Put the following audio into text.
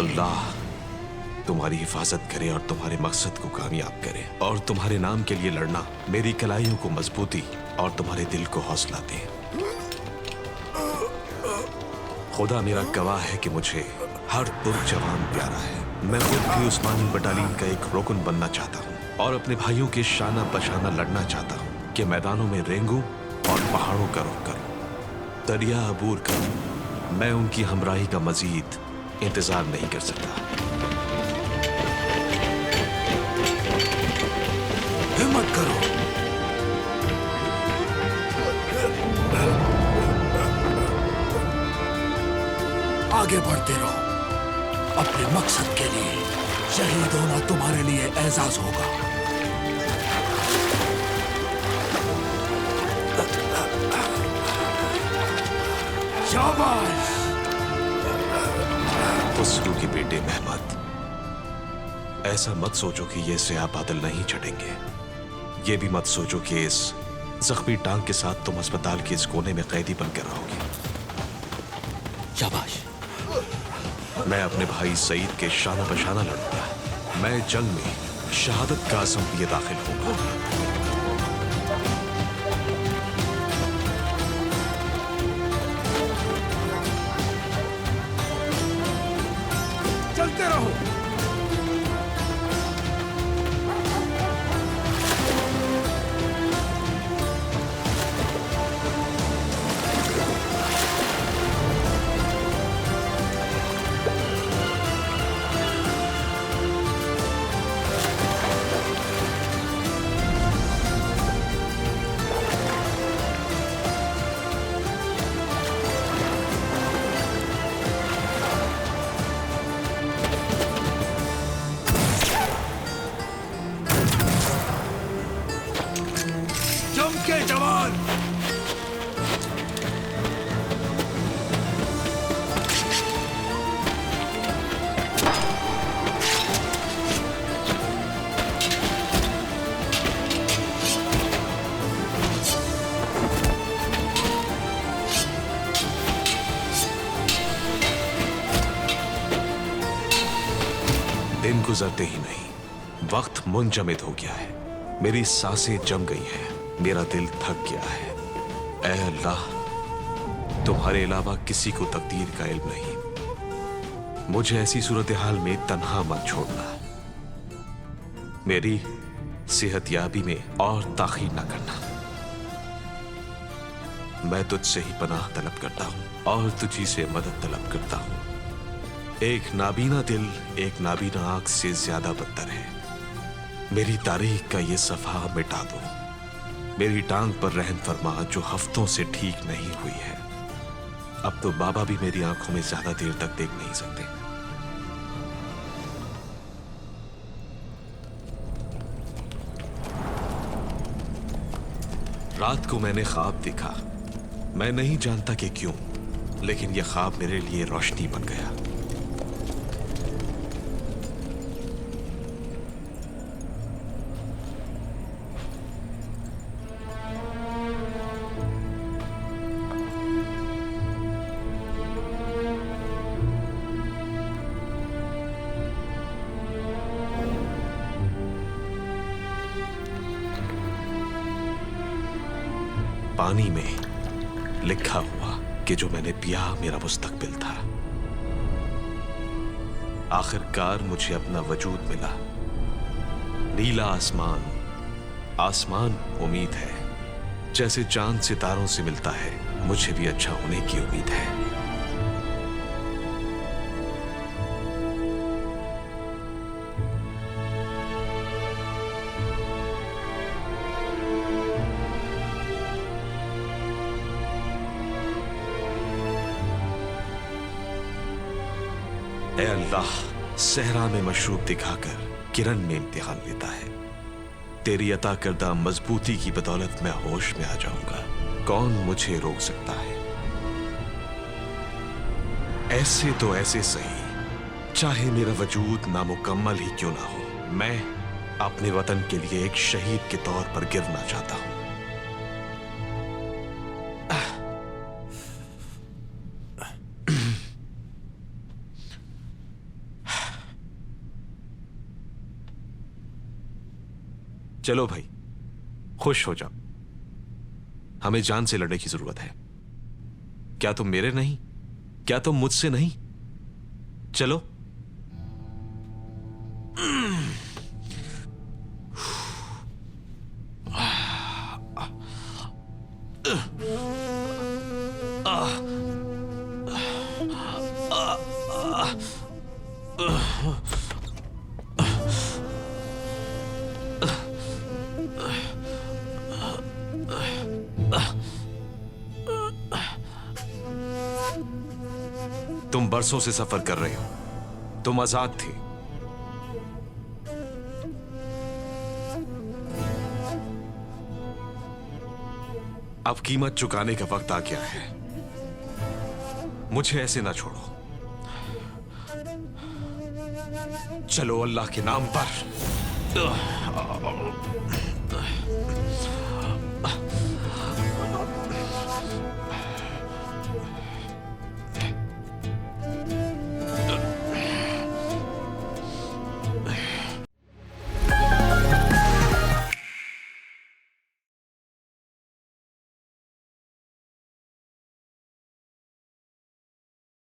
अल्लाह तुम्हारी हिफाजत करे और तुम्हारे मकसद को कामयाब करे, और तुम्हारे नाम के लिए लड़ना मेरी कलाइयों को मजबूती और तुम्हारे दिल को हौसला दे। खुदा मेरा गवाह है कि मुझे हर पुरजवान प्यारा है। मैं खुद भी उस्मानी बटालियन का एक रुकन बनना चाहता हूँ और अपने भाइयों के शाना बशाना लड़ना चाहता हूँ कि मैदानों में रेंगूं और पहाड़ों का रुख करूं, दरिया अबूर करूं। मैं उनकी हमराही का मजीद इंतजार नहीं कर सकता। हिम्मत करो। आगे बढ़ते रहो अपने मकसद के लिए। शहीद होना तुम्हारे लिए एजाज होगा। शाबाश। खुसरू के बेटे महमद, ऐसा मत सोचो कि ये स्याह बादल नहीं छटेंगे। ये भी मत सोचो कि इस जख्मी टांग के साथ तुम अस्पताल के इस कोने में कैदी बनकर रहोगे। शाबाश। मैं अपने भाई सईद के शाना बशाना लड़ूंगा। मैं जंग में शहादत का आज़म लिए दाखिल होगा। चलते रहो। के जवान। दिन गुजरते ही नहीं, वक्त मुंजमद हो गया है। मेरी सांसें जम गई हैं, मेरा दिल थक गया है। ऐ अल्लाह, तुम्हारे अलावा किसी को तकदीर का इल्म नहीं। मुझे ऐसी सूरत हाल में तन्हा मत छोड़ना। मेरी सेहतयाबी में और ताखीर न करना। मैं तुझसे ही पनाह तलब करता हूं और तुझी से मदद तलब करता हूं। एक नाबीना दिल एक नाबीना आंख से ज्यादा बदतर है। मेरी तारीख का ये सफा मिटा दो। मेरी टांग पर रहम फरमा जो हफ्तों से ठीक नहीं हुई है। अब तो बाबा भी मेरी आंखों में ज्यादा देर तक देख नहीं सकते। रात को मैंने ख्वाब देखा। मैं नहीं जानता कि क्यों, लेकिन यह ख्वाब मेरे लिए रोशनी बन गया। पानी में लिखा हुआ कि जो मैंने पिया मेरा मुस्तकबिल था। आखिरकार मुझे अपना वजूद मिला। नीला आसमान, आसमान उम्मीद है। जैसे चांद सितारों से मिलता है, मुझे भी अच्छा होने की उम्मीद है। ऐ अल्लाह, सहरा में मशरूब दिखाकर किरण में इम्तिहान लेता है। तेरी अता करदा मजबूती की बदौलत मैं होश में आ जाऊंगा। कौन मुझे रोक सकता है? ऐसे तो ऐसे सही, चाहे मेरा वजूद नामुकम्मल ही क्यों ना हो, मैं अपने वतन के लिए एक शहीद के तौर पर गिरना चाहता हूं। चलो भाई, खुश हो जाओ। हमें जान से लड़ने की जरूरत है। क्या तुम मेरे नहीं? क्या तुम मुझसे नहीं? चलो। तुम बरसों से सफर कर रहे हो, तुम आजाद थे। अब कीमत चुकाने का वक्त आ गया है। मुझे ऐसे ना छोड़ो। चलो अल्लाह के नाम पर।